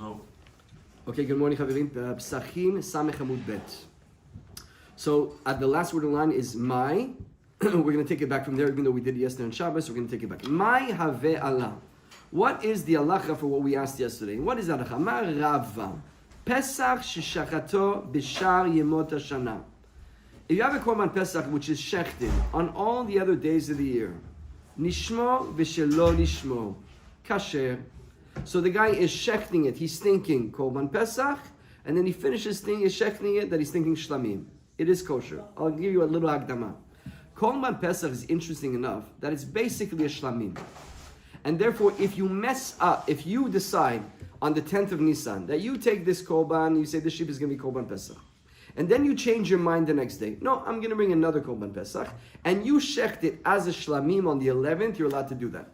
No. Okay, good morning, Chavirim. Pesahim Samech Amoud Bet. So, at the last word of the line is my. We're going to take it back from there, even though we did it yesterday on Shabbos. We're going to take it back. My have Allah. What is the halacha for what we asked yesterday? What is the halacha? Ma Rava. Pesach sheshachato b'shar yemot hashana. If you have a korban Pesach which is shechted on all the other days of the year, nishmo v'shelo nishmo, kasher. So the guy is shechting it. He's thinking korban Pesach, and then he finishes shechting it that he's thinking shlamim. It is kosher. I'll give you a little agdama. Korban Pesach is interesting enough that it's basically a shlamim. And therefore, if you mess up, if you decide on the 10th of Nisan that you take this korban, you say this sheep is going to be korban Pesach, and then you change your mind the next day. No, I'm going to bring another korban Pesach, and you shecht it as a shlamim on the 11th, you're allowed to do that.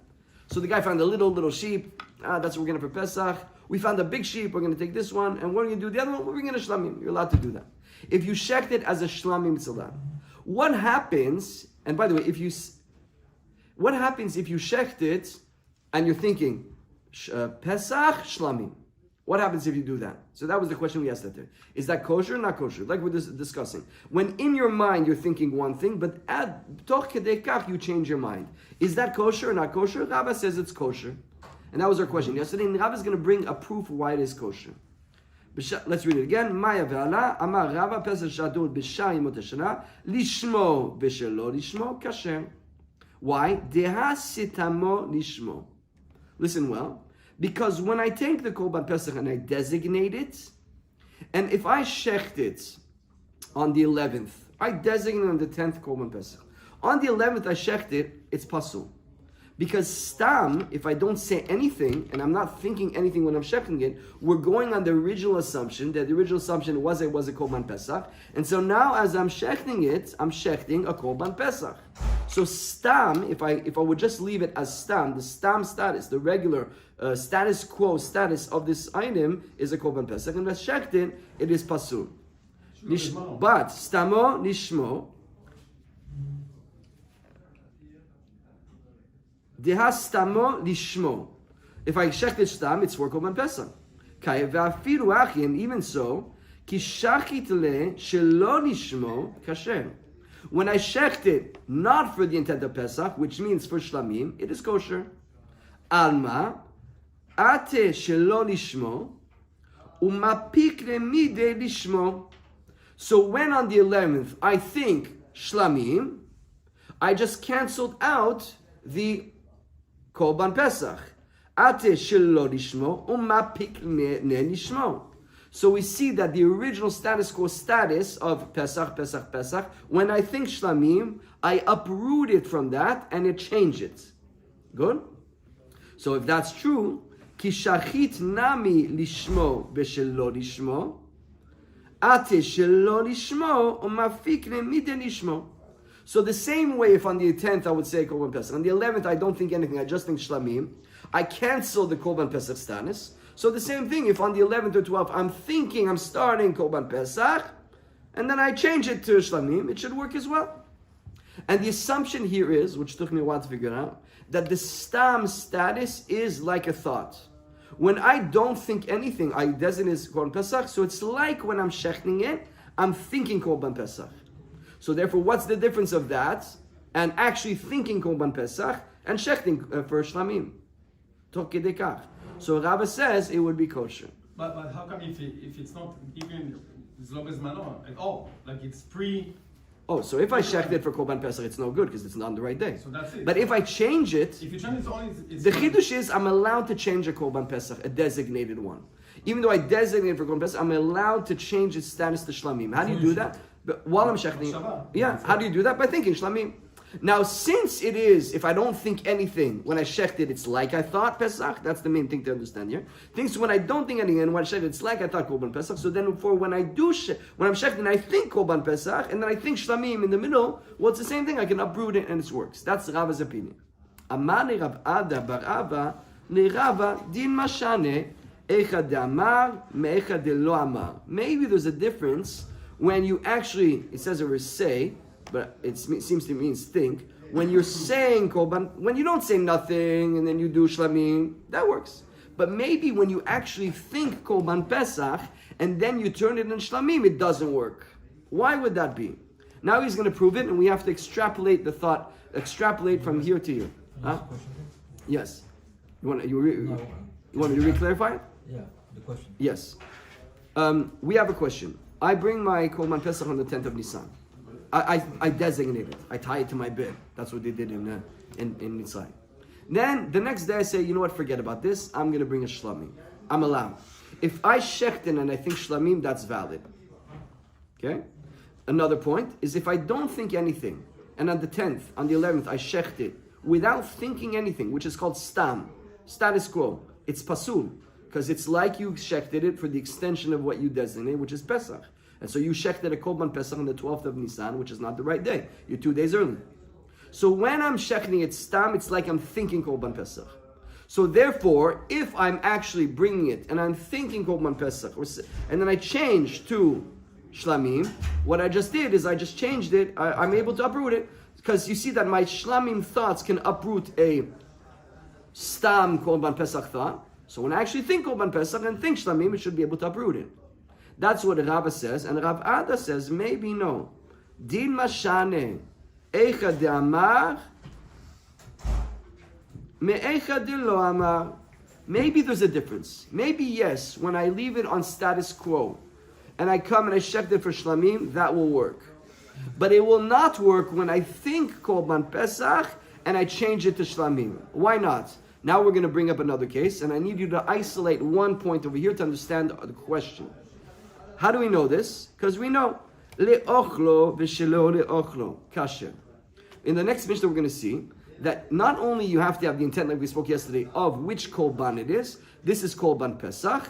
So the guy found a little sheep, that's what we're going to for Pesach. We found a big sheep, we're going to take this one, and we're going to do the other one, we're bringing a shlamim. You're allowed to do that. If you shecht it as a shlamim, it's allowed. What happens, and by the way, what happens if you shecht it and you're thinking, Pesach, shlamim? What happens if you do that? So that was the question we asked that there. Is that kosher or not kosher? Like we're discussing. When in your mind you're thinking one thing, but at toch kedei kach you change your mind. Is that kosher or not kosher? Rava says it's kosher. And that was our question yesterday. And Rava is going to bring a proof why it is kosher. Let's read it again. Maya ve'ala, amar Rava pesach shadut b'shar yemot hashana, lishmo v'shelo lishmo kasher. Why? Deha sitamo lishmo. Listen well. Because when I take the korban Pesach and I designate it, and if I shecht it on the 11th, I designate on the 10th korban Pesach. On the 11th I shecht it, it's pasul. Because stam, if I don't say anything, and I'm not thinking anything when I'm shechting it, we're going on the original assumption, that the original assumption was a korban Pesach. And so now as I'm shechting it, I'm shechting a korban Pesach. So stam, if I would just leave it as stam, the stam status, the regular status quo status of this item is a korban Pesach. And as shechted, it is pasul. But stamo nishmo, Dehastamo lishmo. If I shecht it stam, it's for korban Pesach. And even so, ki shachit le shelo lishmo kasher. When I shecht it not for the intent of Pesach, which means for shlamim, it is kosher. Alma ate shelo lishmo umapik lemide lishmo. So when on the 11th I think shlamim, I just canceled out the korban Pesach. Ate shelo lishmo umapik ne lishmo. So we see that the original status quo status of Pesach, when I think shlamim, I uproot it from that and it changes it. Good? So if that's true, ki shachit nami lishmo b'shelo lishmo, ate shelo lishmo umapik ne lishmo. So the same way, if on the 10th I would say korban Pesach, on the 11th I don't think anything, I just think shlamim, I cancel the korban Pesach status. So the same thing, if on the 11th or 12th I'm thinking I'm starting korban Pesach, and then I change it to shlamim, it should work as well. And the assumption here is, which took me a while to figure out, that the stam status is like a thought. When I don't think anything, I designate korban Pesach, so it's like when I'm shechting it, I'm thinking korban Pesach. So therefore, what's the difference of that and actually thinking korban Pesach and shechting for shlamim? Toch kedei kach. So Rava says it would be kosher. But how come if it's not even zlo bezmano at all, like it's pre? Oh, so if I shecht it for korban Pesach, it's no good because it's not on the right day. So that's it. But if I change it, if you change it only, it's the chidush is I'm allowed to change a korban Pesach, a designated one. Even though I designate for korban Pesach, I'm allowed to change its status to shlamim. How do you do that? But while I'm shechting, how do you do that? By thinking shlamim. Now, since it is, if I don't think anything, when I shecht it, it's like I thought Pesach. That's the main thing to understand here. Things when I don't think anything, and when I shecht it, it's like I thought korban Pesach. So then, when I'm shechting, I think korban Pesach, and then I think shlamim in the middle. Well, it's the same thing. I can uproot it, and it works. That's Rava's opinion. Amar Rav Ada bar Ava Rava din mashane echad amar meechad lo amar. Maybe there's a difference when you actually, it says over say, but it seems to mean think. When you're saying korban, when you don't say nothing and then you do shlamim, that works. But maybe when you actually think Korban Pesach and then you turn it in Shlamim, it doesn't work. Why would that be? Now he's going to prove it, and we have to extrapolate the thought, extrapolate from here to here. Huh? Yes. You want me to re-clarify it? Yeah, the question. Yes. We have a question. I bring my Korban Pesach on the 10th of Nisan. I designate it. I tie it to my bed. That's what they did in Mitzrayim. Then the next day I say, you know what, forget about this. I'm going to bring a shlamim. I'm allowed. If I shechten and I think shlamim, that's valid. Okay? Another point is if I don't think anything, and on the 10th, on the 11th, I shechted without thinking anything, which is called stam, status quo. It's pasul, because it's like you shechted it for the extension of what you designate, which is Pesach. And so you shechted a Korban Pesach on the 12th of Nisan, which is not the right day. You're 2 days early. So when I'm shechting it stam, it's like I'm thinking Korban Pesach. So therefore, if I'm actually bringing it and I'm thinking Korban Pesach, and then I change to Shlamim, what I just did is I just changed it. I'm able to uproot it because you see that my Shlamim thoughts can uproot a stam Korban Pesach thought. So when I actually think Korban Pesach and think Shlamim, it should be able to uproot it. That's what Rava says, and Rav Ada says maybe no. Din mashane. Eicha de amar, me'eicha de lo amar. Maybe there's a difference. Maybe yes, when I leave it on status quo, and I come and I check it for shlamim, that will work. But it will not work when I think Korban Pesach and I change it to shlamim. Why not? Now we're going to bring up another case, and I need you to isolate one point over here to understand the question. How do we know this? Because we know le'ochlo v'shelo le'ochlo kasher. In the next Mishnah, we're going to see that not only you have to have the intent, like we spoke yesterday, of which Korban it is. This is Korban Pesach.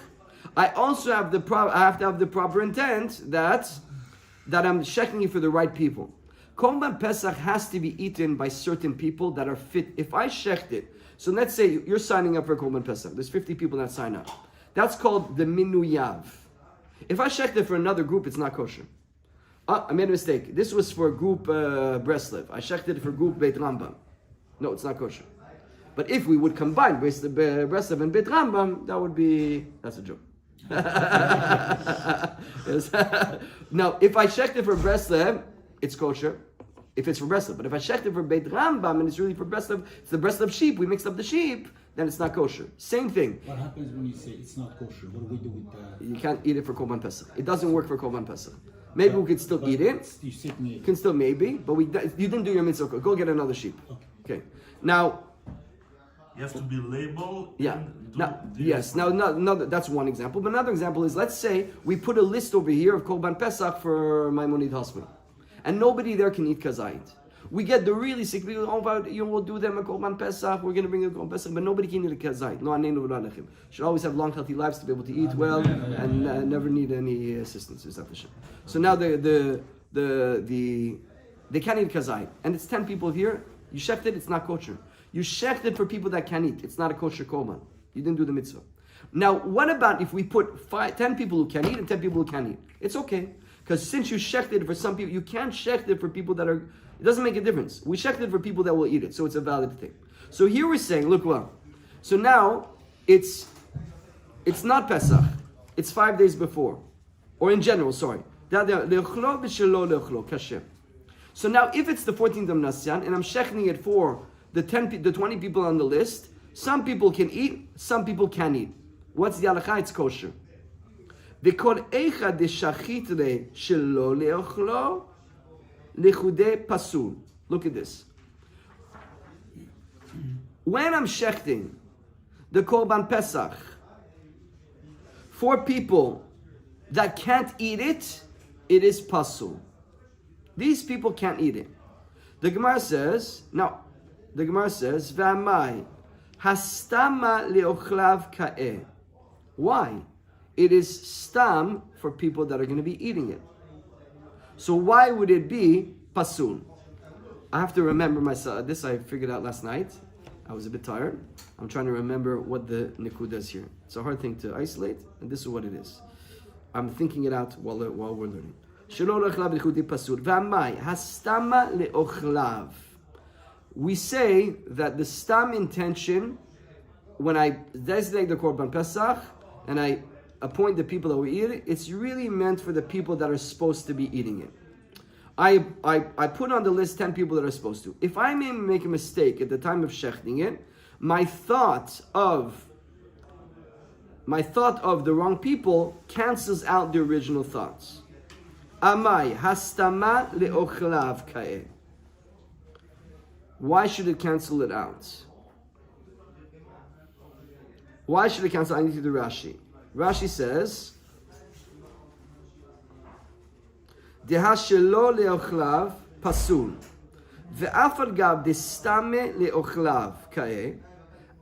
I also have I have to have the proper intent that I'm checking it for the right people. Korban Pesach has to be eaten by certain people that are fit. If I shecht it, so let's say you're signing up for Korban Pesach. There's 50 people that sign up. That's called the minuyav. If I shecht it for another group, it's not kosher. I made a mistake. This was for group Breslev. I checked it for group Beit Rambam. No, it's not kosher. But if we would combine Breslev and Beit Rambam, that's a joke. Now, if I checked it for Breslev, it's kosher. If it's for Breslev. But if I checked it for Beit Rambam and it's really for Breslev, it's the Breslev sheep, we mixed up the sheep, then it's not kosher. Same thing. What happens when you say it's not kosher? What do we do with that? You can't eat it for Korban Pesach. It doesn't work for Korban Pesach. Maybe we could still eat it. You can still maybe, but you didn't do your mitzvah. Go get another sheep. Okay. Now, you have to be labeled. Yeah. Now, that's one example. But another example is, let's say we put a list over here of Korban Pesach for Maimonid Hospital, and nobody there can eat kazait. We get the really sick people. We'll do them a Korban Pesach. We're going to bring them a Korban Pesach, but nobody can eat a kazait. No, should always have long, healthy lives to be able to eat well and never need any assistance. Is that the shit? So now they can't eat kazait, and it's 10 people here. You shecht it, it's not kosher. You shecht it for people that can eat. It's not a kosher korban. You didn't do the mitzvah. Now, what about if we put 10 people who can eat and 10 people who can't eat? It's okay. Because since you shecht it for some people, you can't shecht it for people that are... It doesn't make a difference. We shecht it for people that will eat it. So it's a valid thing. So here we're saying, look well. So now, it's not Pesach. It's 5 days before. Or in general, sorry. So now, if it's the 14th of Nisan, and I'm shechting it for the 20 people on the list, some people can eat, some people can't eat. What's the halakha? It's kosher. V'kol eicha deshachitre shelo leochlo lichude pasul. Look at this. When I'm shechting the Korban Pesach for people that can't eat it, it is pasul. These people can't eat it. The Gemara says, V'amai hastama leochlav ka'eh. Why? It is stam for people that are going to be eating it. So why would it be pasul? I have to remember myself. This I figured out last night. I was a bit tired. I'm trying to remember what the nikuda is here. It's a hard thing to isolate, and this is what it is. I'm thinking it out while we're learning. We say that the stam intention when I designate the Korban Pesach and I appoint the people that will eat it, it's really meant for the people that are supposed to be eating it. I put on the list 10 people that are supposed to. If I may make a mistake at the time of shechting it, my thought of the wrong people cancels out the original thoughts. Amai hastama leochlav kae. Why should it cancel it out? Why should it cancel? I need to do Rashi. Rashi says, Deha shelo leochlav pasul, ve'af al gav destame leochlav kae,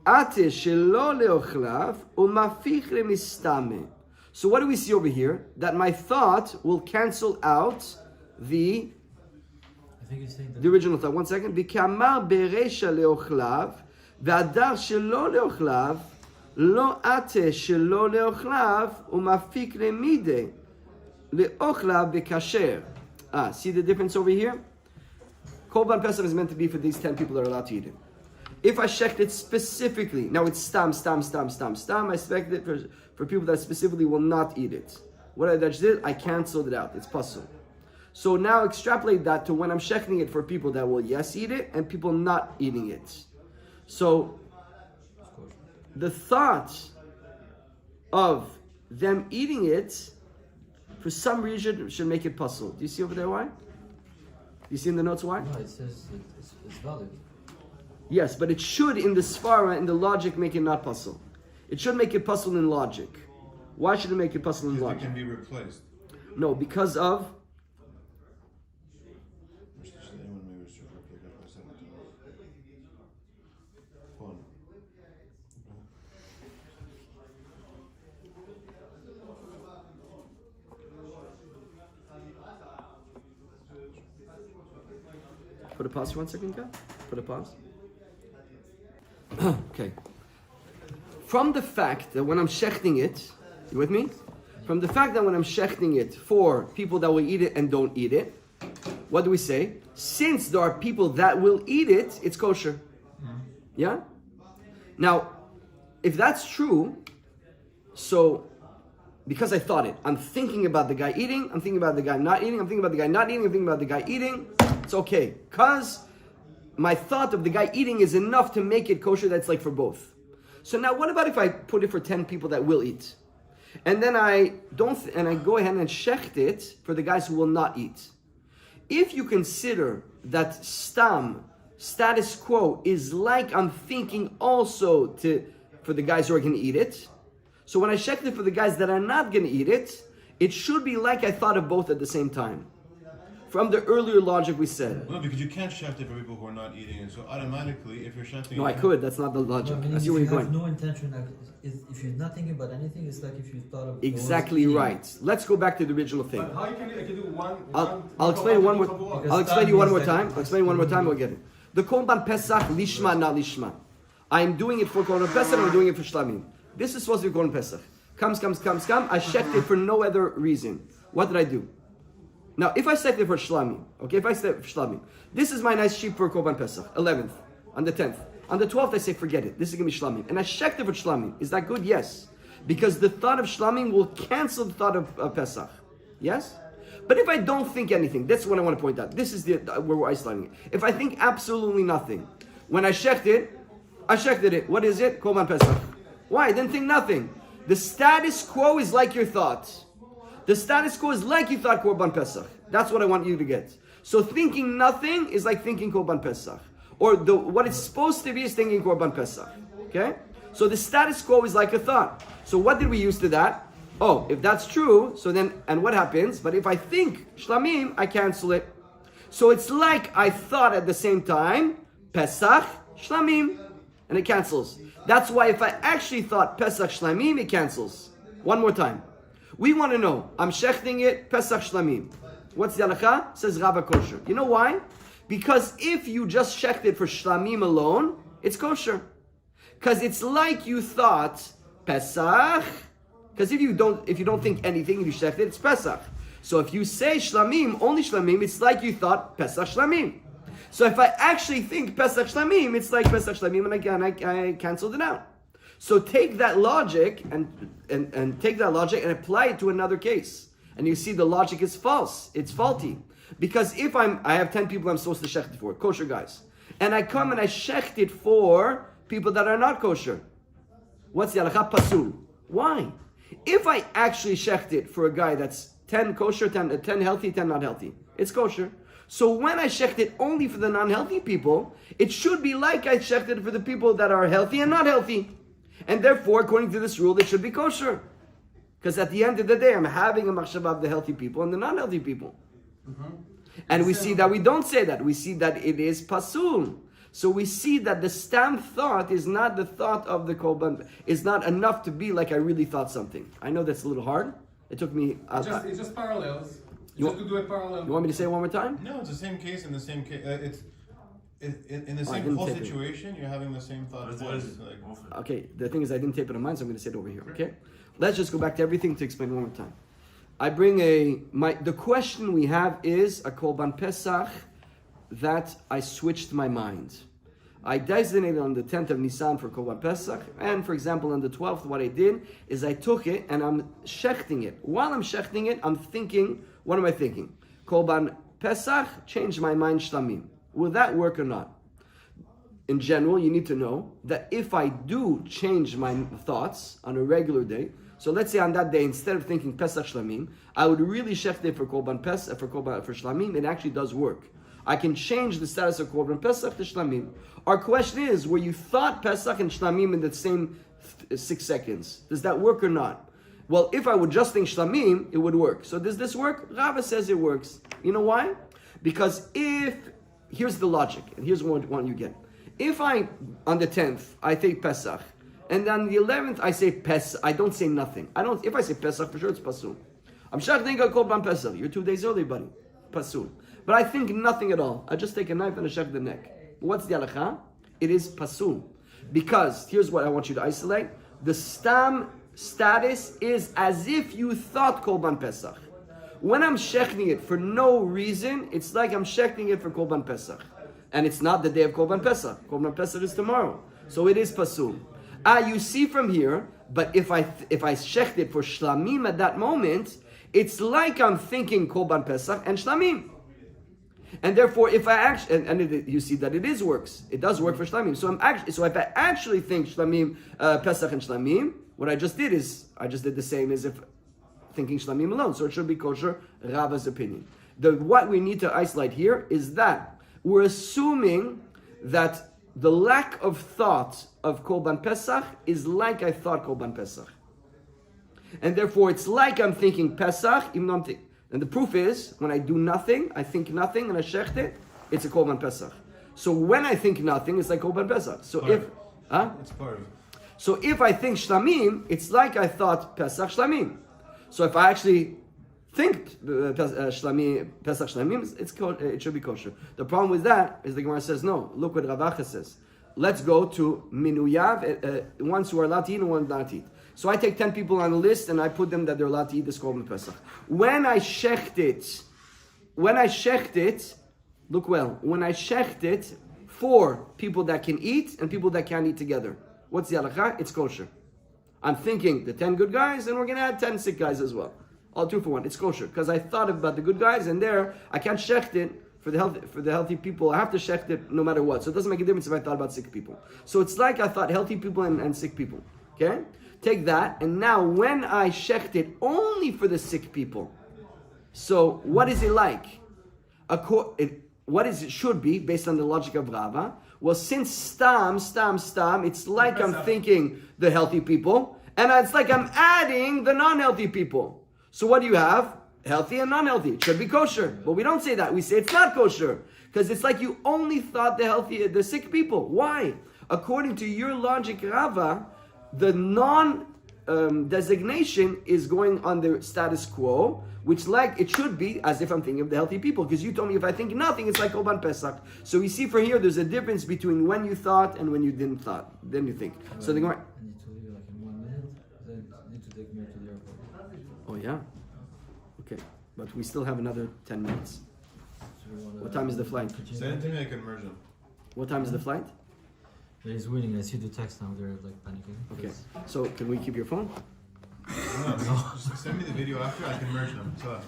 ate shelo leochlav umafich lemistame. So what do we see over here? That my thought will cancel out the original thought. One second. V'kamar beresha leochlav, ve'adar shelo leochlav, lo ate shelo leochlav umafik lemide leochlav v'kasher. See the difference over here? Korban Pesach is meant to be for these 10 people that are allowed to eat it. If I checked it specifically, now it's stam. I expect it for people that specifically will not eat it. What I just did, I canceled it out. It's pasul. So now extrapolate that to when I'm checking it for people that will yes eat it and people not eating it. So the thought of them eating it, for some reason, should make it pasul. Do you see over there why? Do you see in the notes why? No, it says it's valid. Yes, but it should in the svara, in the logic, make it not pasul. It should make it pasul in logic. Why should it make it pasul in Because logic? it can be replaced. No, because of Put a pause for 1 second, guy. Put a pause. Okay. From the fact that when I'm shechting it, you with me? From the fact that when I'm shechting it for people that will eat it and don't eat it, what do we say? Since there are people that will eat it, it's kosher. Yeah? Now, if that's true, so because I thought it, I'm thinking about the guy eating, I'm thinking about the guy not eating, I'm thinking about the guy not eating, I'm thinking about the guy eating, it's okay. Because my thought of the guy eating is enough to make it kosher that's like for both. So now what about if I put it for 10 people that will eat? And then I go ahead and shecht it for the guys who will not eat. If you consider that status quo, is like I'm thinking also for the guys who are going to eat it. So when I shecht it for the guys that are not going to eat it, it should be like I thought of both at the same time. From the earlier logic we said. No, because you can't shecht it for people who are not eating it. So automatically, if you're shechting No, I could. That's not the logic. No, I see where you're if you have going. no intention, like, if you're not thinking about anything, it's like if you thought of Exactly right. Let's go back to the original thing. But how you can do one? I'll explain it one more. Because I'll explain you one more time time. means I'll explain one more time. We'll get it. The Korban Pesach lishma not lishma. I'm doing it for Korban Pesach. I'm doing it for Shlamim. This is supposed to be Korban Pesach. Comes. I checked it for no other reason. What did I do? Now, if I set it for Shlamim, okay, if I set it for Shlamim, this is my nice sheep for Korban Pesach, 11th, on the 10th. On the 12th, I say, forget it, this is going to be Shlamim. And I checked it for Shlamim. Is that good? Yes. Because the thought of Shlamim will cancel the thought of Pesach. Yes? But if I don't think anything, that's what I want to point out. This is where we're isolating it. If I think absolutely nothing, when I checked it. What is it? Korban Pesach. Why? I didn't think nothing. The status quo is like your thought. The status quo is like you thought Korban Pesach. That's what I want you to get. So thinking nothing is like thinking Korban Pesach. Or what it's supposed to be is thinking Korban Pesach. Okay? So the status quo is like a thought. So what did we use to that? Oh, if that's true, so then, and what happens? But if I think Shlamim, I cancel it. So it's like I thought at the same time, Pesach, Shlamim, and it cancels. That's why if I actually thought Pesach, Shlamim, it cancels. One more time. We want to know, I'm shechting it, Pesach Shlamim. What's the halakha? Says Rava kosher. You know why? Because if you just shecht it for Shlamim alone, it's kosher. Because it's like you thought Pesach. Because if you don't think anything and you shecht it, it's Pesach. So if you say Shlamim, only Shlamim, it's like you thought Pesach Shlamim. So if I actually think Pesach Shlamim, it's like Pesach Shlamim, and again, I canceled it out. So take that logic and take that logic and apply it to another case. And you see the logic is false. It's faulty. Because if I have 10 people I'm supposed to shecht it for, kosher guys. And I come and I shecht it for people that are not kosher. What's the halakha? Pasul. Why? If I actually shecht it for a guy that's 10 kosher, 10 healthy, 10 not healthy, it's kosher. So when I shecht it only for the non-healthy people, it should be like I shecht it for the people that are healthy and not healthy. And therefore, according to this rule, it should be kosher. Because at the end of the day, I'm having a machshava of the healthy people and the non-healthy people. And we see that we don't say that. We see that it is pasul. So we see that the stam thought is not the thought of the korban. Is not enough to be like I really thought something. I know that's a little hard. It took me... It's just parallels. Just to do a parallel. You want me to say it one more time? No, it's the same case in the same case. In the I same didn't whole tape it. situation, you're having the same thought That's twice. it. Like, Okay, the thing is I didn't tape it on mine, so I'm going to say it over here, okay? Let's just go back to everything to explain one more time. I bring the question we have is a Korban Pesach that I switched my mind. I designated on the 10th of Nisan for Korban Pesach, and for example on the 12th what I did is I took it and I'm shechting it. While I'm shechting it, I'm thinking, what am I thinking? Korban Pesach, changed my mind shlamim. Will that work or not? In general, you need to know that if I do change my thoughts on a regular day, so let's say on that day, instead of thinking Pesach Shlamim, I would really shecht it for Korban Pesach, for Shlamim, it actually does work. I can change the status of Korban Pesach to Shlamim. Our question is, where you thought Pesach and Shlamim in the same 6 seconds, does that work or not? Well, if I would just think Shlamim, it would work. So does this work? Rava says it works. You know why? Because here's the logic, and here's one you get. If I, on the 10th, I take Pesach, and on the 11th I say Pesach, I don't say nothing. If I say Pesach, for sure it's Pasul. I'm shachting a Korban Pesach. You're 2 days early, buddy. Pasul. But I think nothing at all. I just take a knife and I shech the neck. What's the halakha? It is Pasul. Because, here's what I want you to isolate. The stam status is as if you thought Korban Pesach. When I'm shechting it for no reason, it's like I'm shechting it for Korban Pesach. And it's not the day of Korban Pesach. Korban Pesach is tomorrow. So it is Pasul. You see from here, but if I shecht it for Shlamim at that moment, it's like I'm thinking Korban Pesach and Shlamim. And therefore, if I actually, you see that it works. It does work for Shlamim. So if I actually think Shlamim, Pesach and Shlamim, what I just did is, I just did the same as if thinking Shlamim alone. So it should be kosher, Rava's opinion. What we need to isolate here is that we're assuming that the lack of thought of Korban Pesach is like I thought Korban Pesach. And therefore it's like I'm thinking Pesach, even though and the proof is, when I do nothing, I think nothing, and I shecht it, it's a Korban Pesach. So when I think nothing, it's like Korban Pesach. So it's part of it. So if I think Shlamim, it's like I thought Pesach Shlamim. So if I actually think Pesach Shlamim, it should be kosher. The problem with that is the Gemara says no. Look what Rav Acha says. Let's go to Minuyav, ones who are allowed to eat and ones not to eat. So I take 10 people on the list and I put them that they're allowed to eat this Korban Pesach. When I shecht it, look well, when I shecht it for people that can eat and people that can't eat together, what's the halakha? It's kosher. I'm thinking the 10 good guys and we're going to add 10 sick guys as well. All 2 for 1. It's kosher because I thought about the good guys and there I can't shecht it for the healthy people. I have to shecht it no matter what. So it doesn't make a difference if I thought about sick people. So it's like I thought healthy people and sick people. Okay? Take that, and now when I shecht it only for the sick people, so what is it like? What is it should be based on the logic of Rava? Well, since stam, it's like I'm thinking the healthy people, and it's like I'm adding the non-healthy people. So what do you have? Healthy and non-healthy. It should be kosher, but we don't say that. We say it's not kosher because it's like you only thought the sick people. Why? According to your logic, Rava, the non-designation is going on the status quo, which like it should be as if I'm thinking of the healthy people, because you told me if I think nothing, it's like Korban Pesach. So we see for here, there's a difference between when you thought and when you didn't think. So the Gemara... I need to leave like in 1 minute, then I need to take me to the airport. Oh yeah? Okay. But we still have another 10 minutes. So you wanna What time is the flight? continue? Send it to me, I can merge them. What time is the flight? He's winning. I see the text now. They're like panicking. Okay. So can we keep your phone? No, just send me the video after. I can merge them. So,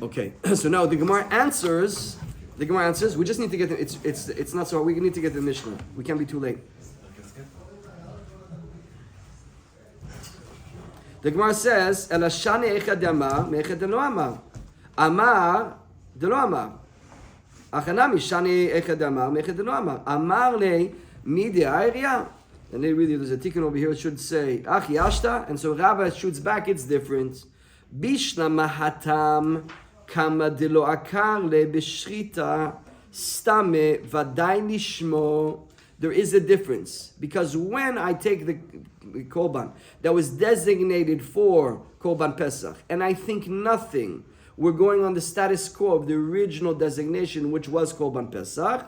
Okay. So now the Gemara answers. The Gemara answers. We just need to get. It's not so hard. We need to get the Mishnah. We can't be too late. The Gemara says, "Ela shani echad amar, meechad delo amar. Amar delo amar. Achanami shani echad amar, meechad delo amar. Amar le midi ha'iriya." And then really, there's a tikkun over here. It should say ach yashta, and so Rabbi shoots back. It's different. Bishna mahatam kama delo akar le b'shrita stame vaday nishmo. There is a difference because when I take the korban that was designated for korban Pesach and I think nothing, we're going on the status quo of the original designation, which was korban Pesach.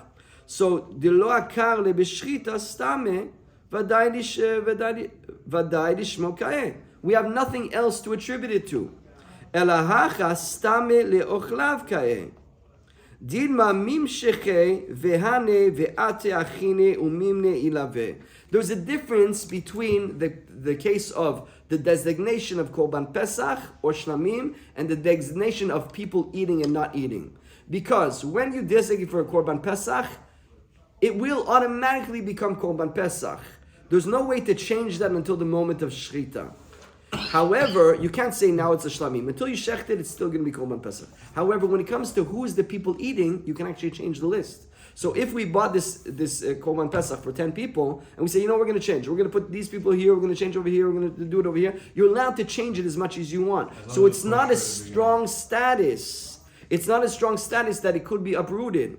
So delo akar le b'shrita stame vaday lishmo kaeh. We have nothing else to attribute it to. Elahacha stame leochlav kaeh. Dilma mimsheche vehane ve'ate achine umimne ilave. There's a difference between the case of the designation of Korban Pesach or Shlamim and the designation of people eating and not eating. Because when you designate for a Korban Pesach, it will automatically become Korban Pesach. There's no way to change that until the moment of Shrita. However, you can't say now it's a shlamim. Until you shecht it, it's still going to be Korban Pesach. However, when it comes to who's the people eating, you can actually change the list. So if we bought this Korban Pesach for 10 people, and we say, we're going to change. We're going to put these people here, we're going to change over here, we're going to do it over here. You're allowed to change it as much as you want. So it's not a strong status. It's not a strong status that it could be uprooted.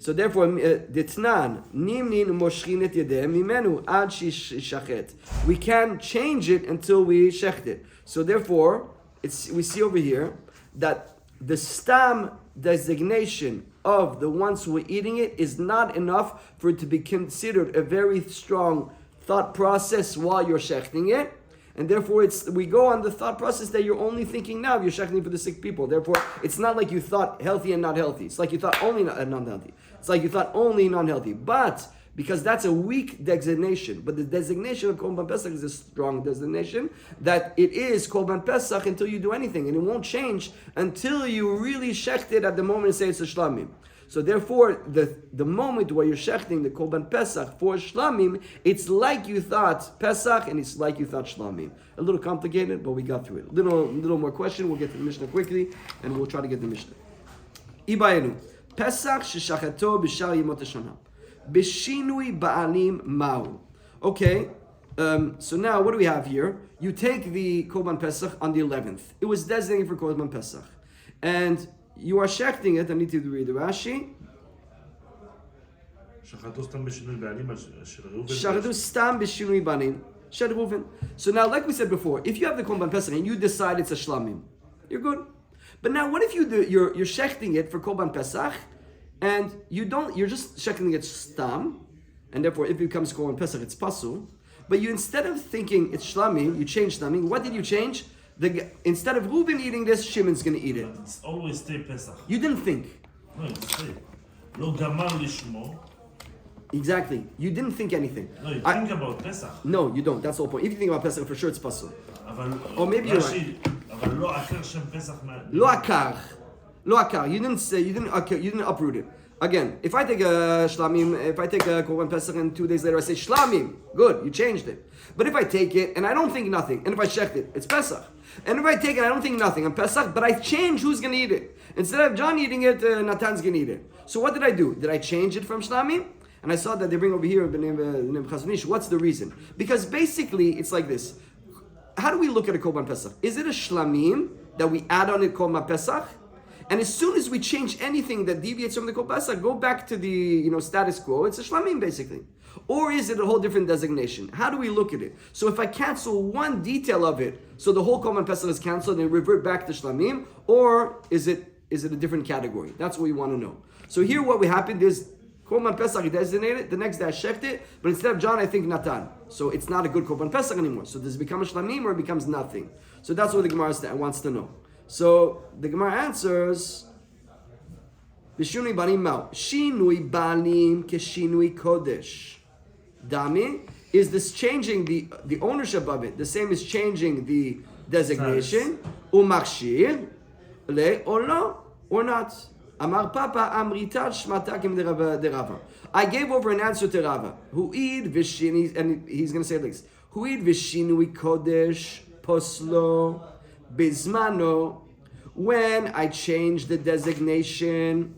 So therefore, ditnan nimnin moshchinet yedem mimenu ad shachet. We can't change it until we shecht it. So therefore, we see over here that the stam designation of the ones who are eating it is not enough for it to be considered a very strong thought process while you're shechting it. And therefore, we go on the thought process that you're only thinking now, you're shechting for the sick people. Therefore, it's not like you thought healthy and not healthy. It's like you thought only non-healthy. It's like you thought only non-healthy. But, because that's a weak designation, but the designation of Korban Pesach is a strong designation, that it is Korban Pesach until you do anything. And it won't change until you really shecht it at the moment and say it's a shlamim. So therefore, the moment where you're shechting the Korban Pesach for Shlamim, it's like you thought Pesach and it's like you thought Shlamim. A little complicated, but we got through it. Little more question. We'll get to the Mishnah quickly, and we'll try to get the Mishnah. Ibayenu Pesach sheshachato b'shar yemot hashana b'shinui ba'alim ma'u. Okay. So now what do we have here? You take the Korban Pesach on the 11th. It was designated for Korban Pesach, and you are shechting it. I need to read the Rashi. Shachatu stam b'shinui banim shed Reuven. So now, like we said before, if you have the Korban Pesach and you decide it's a shlamim, you're good. But now, what if you're shechting it for Korban Pesach, and you're just shechting it stam, and therefore if it becomes Korban Pesach, it's pasul. But you, instead of thinking it's shlamim, you change shlamim. What did you change? Instead of Reuben eating this, Shimon's going to eat it. But it's always stay Pesach. You didn't think. No, it's stay. Lo gamar lishmo. Exactly. You didn't think anything. No, you think about Pesach. No, you don't. That's the whole point. If you think about Pesach, for sure it's pasul. Or maybe you're right. אבל לא עקר שם פסח. Lo akar. You didn't uproot it. Again, if I take a shlamim, if I take a Korban Pesach and 2 days later I say shlamim, good, you changed it. But if I take it and I don't think nothing, and if I shecht it, it's Pesach. And if I take it and I don't think nothing, I'm Pesach, but I change who's going to eat it. Instead of John eating it, Natan's going to eat it. So what did I do? Did I change it from shlamim? And I saw that they bring over here the name Chazon Ish. What's the reason? Because basically it's like this. How do we look at a Korban Pesach? Is it a shlamim that we add on it Korban Pesach? And as soon as we change anything that deviates from the Korban Pesach, go back to the status quo. It's a shlamim basically, or is it a whole different designation? How do we look at it? So if I cancel one detail of it, so the whole Korban Pesach is canceled and revert back to shlamim, or is it a different category? That's what we want to know. So here, what happened is Korban Pesach he designated. The next day I checked it, but instead of John, I think Natan. So it's not a good Korban Pesach anymore. So does it become a shlamim or it becomes nothing? So that's what the Gemara wants to know. So the Gemara answers, Vishinui banim mao. Shinui banim keshinui kodesh. Dami, is this changing the ownership of it? The same as changing the designation. Umachshir le or no or not. Amar Papa amritat shmata kim derava. I gave over an answer to Rava. Huid vishini, and he's going to say like this. Huid vishinui kodesh poslo bizmano. When I changed the designation,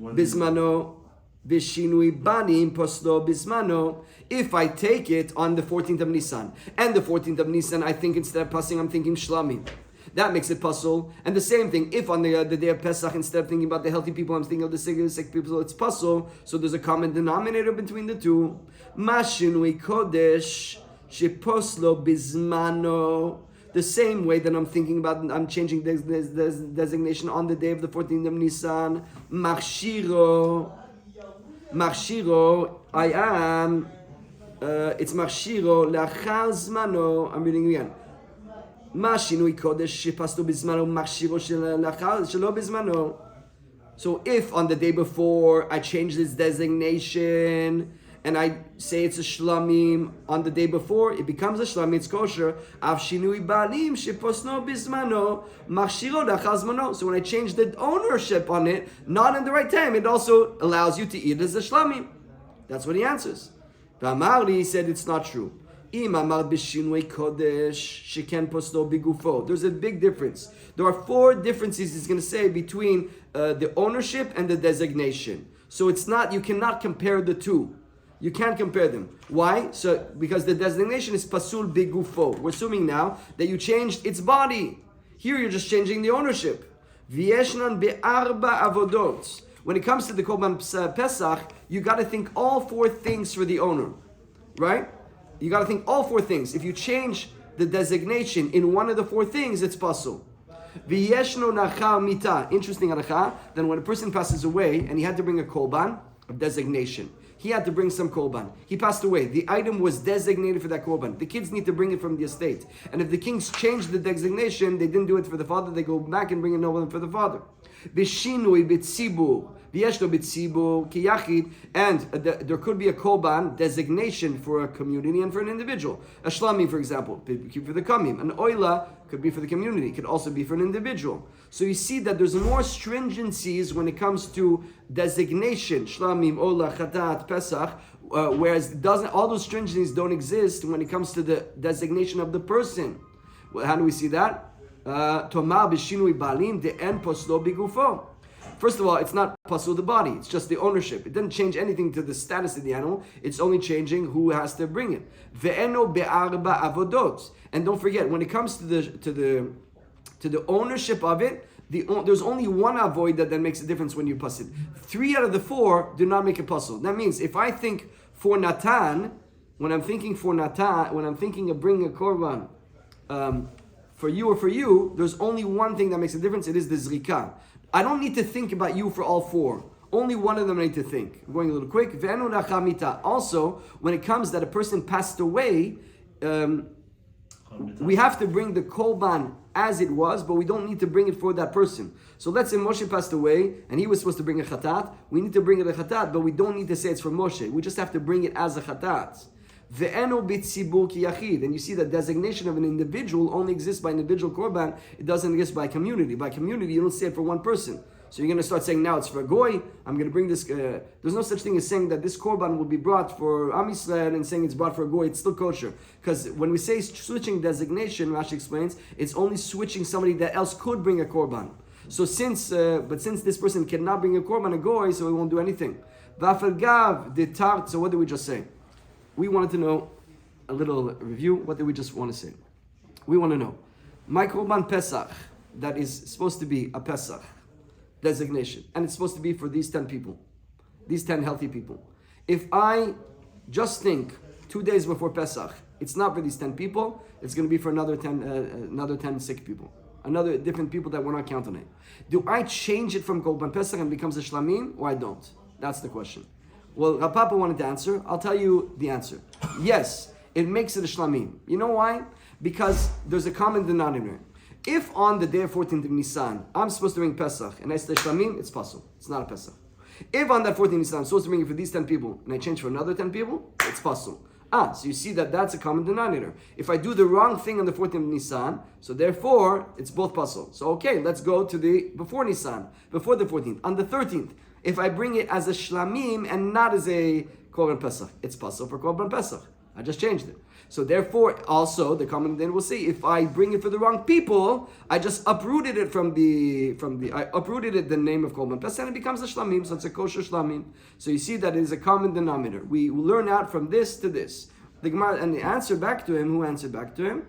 bismano, vishinui banim poslo bismano. If I take it on the 14th of Nisan, and the 14th of Nisan, I think instead of passing, I'm thinking shlamim. That makes it puzzle. And the same thing, if on the day of Pesach, instead of thinking about the healthy people, I'm thinking of the sick people, it's puzzle. So there's a common denominator between the two. Mashinui kodesh sheposlo bismano. The same way that I'm thinking about, I'm changing this designation on the day of the 14th of Nisan. Machshiro, I am, it's machshiro lachar zmano. I'm reading again. So if on the day before I change this designation and I say it's a shlamim on the day before, it becomes a shlamim, it's kosher. So when I change the ownership on it, not in the right time, it also allows you to eat it as a shlamim. That's what he answers. He said it's not true. There's a big difference. There are 4 differences he's going to say between the ownership and the designation. So it's not, you cannot compare the two. You can't compare them. Why? So because the designation is pasul bigufo. We're assuming now that you changed its body. Here you're just changing the ownership. V'yeshnan be'arba avodot. When it comes to the Korban Pesach, you got to think all 4 things for the owner, right? You got to think all 4 things. If you change the designation in one of the 4 things, it's pasul. V'yeshno nachar mita. Interesting halacha. Then when a person passes away and he had to bring a korban of designation, he had to bring some korban. He passed away. The item was designated for that korban. The kids need to bring it from the estate. And if the kings changed the designation, they didn't do it for the father, they go back and bring it over for the father. Vishinui b'tzibur. V'yeshno b'tzibur kiyachid. And there could be a korban designation for a community and for an individual. A shlami, for example, could be for the kamim. An oila could be for the community. It could also be for an individual. So you see that there's more stringencies when it comes to designation, shlamim, ola, chatat, pesach, whereas all those stringencies don't exist when it comes to the designation of the person. Well, how do we see that? Tomar b'shinui balim de'en poslo bigufo. First of all, it's not pasul the body; it's just the ownership. It doesn't change anything to the status of the animal. It's only changing who has to bring it. Ve'eno be'arba avodot. And don't forget, when it comes to the ownership of it, there's only one avoid that makes a difference when you pass it. 3 out of the 4 do not make a pasul. That means if I think for Natan, when I'm thinking of bringing a korban for you or for you, there's only one thing that makes a difference. It is the zrika. I don't need to think about you for all 4. Only one of them I need to think. I'm going a little quick. Also, when it comes that a person passed away, we have to bring the korban as it was, but we don't need to bring it for that person. So let's say Moshe passed away and he was supposed to bring a chatat. We need to bring it a chatat, but we don't need to say it's for Moshe. We just have to bring it as a chatat. Ve'eno b'tzibur ki yachid. And you see that designation of an individual only exists by individual korban. It doesn't exist by community. By community, you don't say it for one person. So you're going to start saying, now it's for a goy. I'm going to bring this. There's no such thing as saying that this korban will be brought for Am Yisrael and saying it's brought for a goy. It's still kosher. Because when we say switching designation, Rashi explains, it's only switching somebody that else could bring a korban. So since this person cannot bring a korban, a goy, so he won't do anything. So what did we just say? We wanted to know a little review. What did we just want to say? We want to know my korban Pesach that is supposed to be a Pesach designation, and it's supposed to be for these 10 people, these 10 healthy people. If I just think 2 days before Pesach, it's not for these 10 people, it's going to be for another 10 sick people, another different people that we're not counting it. Do I change it from Korban Pesach and becomes a shlamim, or I don't? That's the question. Well, Rav Papa wanted to answer. I'll tell you the answer. Yes, it makes it a shlamim. You know why? Because there's a common denominator. If on the day of 14th of Nisan, I'm supposed to bring Pesach, and I say Shlamim, it's possible. It's not a Pesach. If on that 14th Nisan, I'm supposed to bring it for these 10 people, and I change for another 10 people, it's possible. So you see that that's a common denominator. If I do the wrong thing on the 14th of Nisan, so therefore, it's both possible. So okay, let's go to the before Nisan, before the 14th. On the 13th, if I bring it as a Shlamim and not as a Korban Pesach, it's possible for Korban Pesach. I just changed it. So therefore, also the common denominator will see if I bring it for the wrong people, I just uprooted it I uprooted it the name of Korban Pesach and it becomes a Shlamim, so it's a kosher Shlamim. So you see that it is a common denominator. We learn out from this to this. The Gemara and the answer back to him. Who answered back to him?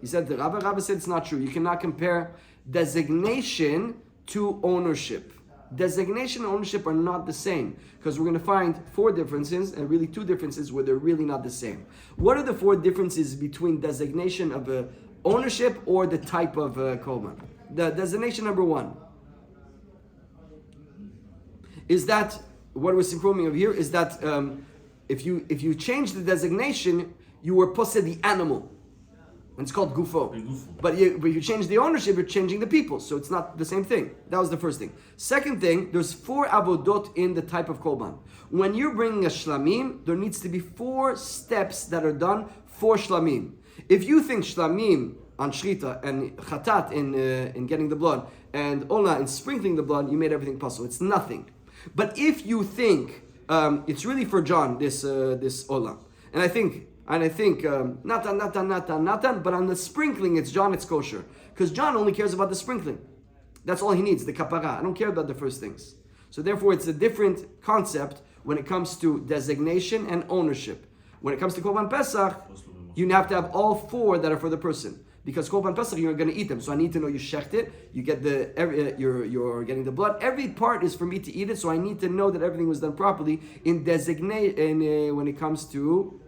He said the Rabbi said it's not true. You cannot compare designation to ownership. Designation and ownership are not the same because we're going to find 4 differences and really 2 differences where they're really not the same. What are the 4 differences between designation of ownership or the type of korban? The designation number 1 is that what we're informing of here is that if you change the designation, you were posed the animal. And it's called gufo. But you change the ownership, you're changing the people. So it's not the same thing. That was the first thing. Second thing, there's 4 avodot in the type of korban. When you're bringing a shlamim, there needs to be 4 steps that are done for shlamim. If you think shlamim on shrita and chatat in getting the blood and ola in sprinkling the blood, you made everything possible. It's nothing. But if you think it's really for John, this ola, and I think Natan, but on the sprinkling, it's John, it's kosher. Because John only cares about the sprinkling. That's all he needs, the kapara. I don't care about the first things. So therefore, it's a different concept when it comes to designation and ownership. When it comes to Korban Pesach, you have to have all 4 that are for the person. Because Korban Pesach, you're going to eat them. So I need to know you shecht it, you get you're getting the blood. Every part is for me to eat it, so I need to know that everything was done properly in designate, when it comes to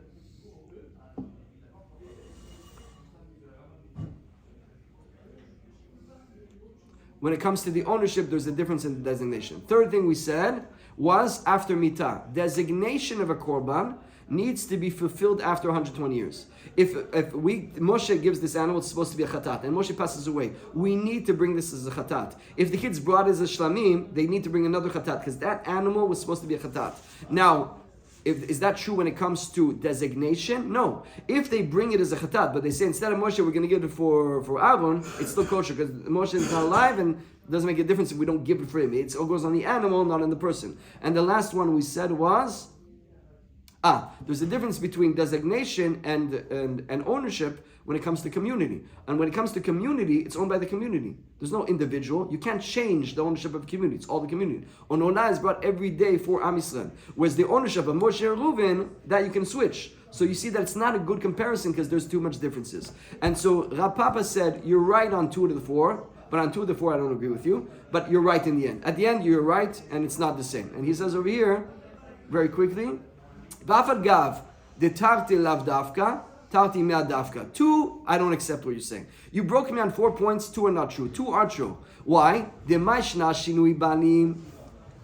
when it comes to the ownership, there's a difference in the designation. Third thing we said was after mitah. Designation of a korban needs to be fulfilled after 120 years. If Moshe gives this animal, it's supposed to be a chatat, and Moshe passes away, we need to bring this as a chatat. If the kids brought it as a shlamim, they need to bring another chatat, because that animal was supposed to be a chatat. Now, is that true when it comes to designation? No. If they bring it as a chatat, but they say instead of Moshe, we're going to give it for Aaron, it's still kosher because Moshe is not alive and it doesn't make a difference if we don't give it for him. It all goes on the animal, not on the person. And the last one we said was, there's a difference between designation and ownership when it comes to community. And when it comes to community, it's owned by the community. There's no individual. You can't change the ownership of the community. It's all the community. Onona is brought every day for Am Yisrael. Whereas the ownership of Moshe and Reuven, that you can switch. So you see that it's not a good comparison because there's too much differences. And so Rav Papa said, you're right on 2 of the 4, but on 2 of the 4 I don't agree with you. But you're right in the end. At the end, you're right, and it's not the same. And he says over here, very quickly, V'afad gav, de tarti lav dafka, tarti mea dafka. 2, I don't accept what you're saying. You broke me on 4 points, 2 are not true. 2 are true. Why? De maishna shinui banim,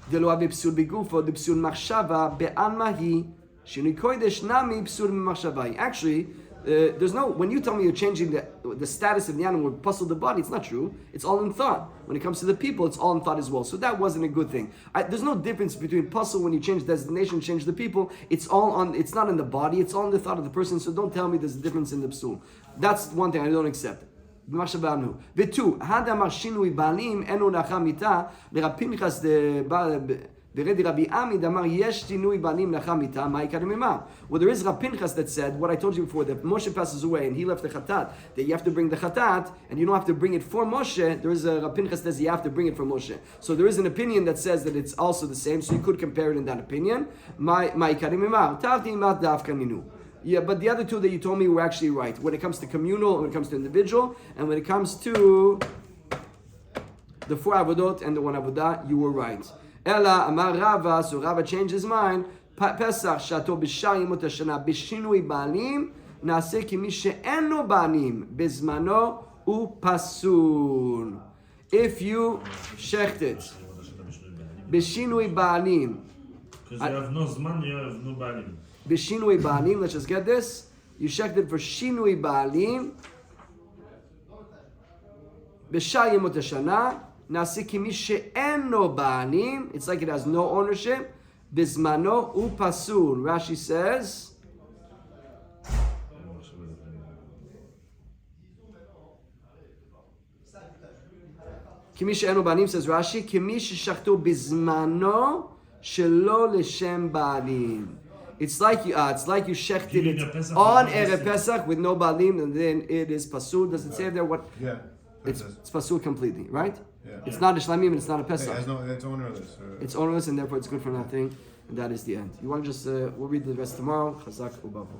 de lo ave psul begufo, de psul machshava, be'an mahi, shinui kodesh nami psul machshava. Actually, there's no, when you tell me you're changing the status of the animal or puzzle the body, it's not true. It's all in thought. When it comes to the people, it's all in thought as well. So that wasn't a good thing. There's no difference between puzzle when you change designation, change the people. It's not in the body, it's all in the thought of the person. So don't tell me there's a difference in the psul. That's one thing I don't accept. V'tu, hada marshinui balim enu nachamita lerapinchas de well, there is Rab Pinchas that said what I told you before, that Moshe passes away and he left the chatat, that you have to bring the chatat and you don't have to bring it for Moshe. There is a Rab Pinchas that says you have to bring it for Moshe. So there is an opinion that says that it's also the same, so you could compare it in that opinion. Yeah, but the other 2 that you told me were actually right. When it comes to communal, when it comes to individual, and when it comes to the 4 avodot and the 1 avodah, you were right. Ella Amar Rava, so Rava changed his mind. Pesach shato b'shar yemot hashana b'shinui ba'alim na'aseh ki mi she'en lo ba'alim bezmano upasul. If you shecht it b'shinui ba'alim, because you have no zman, you have no balim. b'shinui ba'alim, let's just get this. You shecht it for shinui ba'alim. בשאר ימות השנה, נעשה כמי שאין לו בעלים, it's like it has no ownership, בזמנו הוא פסול. Rashi says, כמי שאין לו בעלים, says Rashi, כמי ששחטו בזמנו שלא לשם בעלים. It's like you shechted it on Erev Pesach with no balim, and then it is pasul. Does it say there what? Yeah. It's pasul completely, right? Yeah. It's not a shlamim and it's not a It Pesach. has no, it's ownerless. It's ownerless and therefore it's good for nothing. And that is the end. You want to just, we'll read the rest tomorrow. Chazak u'bavu.